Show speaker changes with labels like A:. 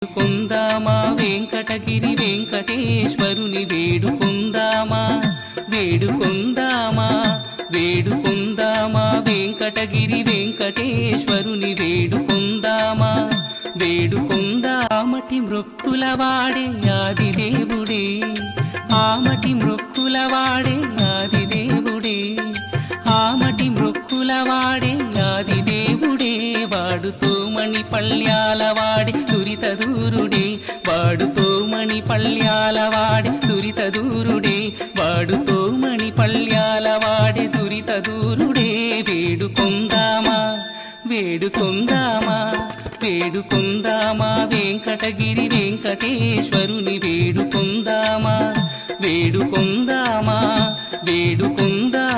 A: వేడుకొందామా వెంకటగిరి వెంకటేశ్వరుని వేడుకొందామా వేడుకొందామా వేడుకొందామా వెంకటగిరి వెంకటేశ్వరుని వేడుకొందామా వేడుకొందామటి మృక్కులవాడే ఆదిదేవుడే ఆమటి మృక్కులవాడే ఆదిదేవుడే ఆమటి మృక్కులవాడే ఆదిదేవుడే వాడుతో మణి పళ్ళ్యాలవాడే దురిత దూరుడే వాడుతో మణి పళ్ళ్యాలవాడే దురిత దూరుడే వాడుతో మణి పళ్ళ్యాలవాడే దురిత దూరుడే వేడుకొందామా వేడుకొందామా వేడుకొందామా వెంకటగిరి వెంకటేశ్వరుని వేడుకొందామా వేడుకొందామా వేడుకొందామా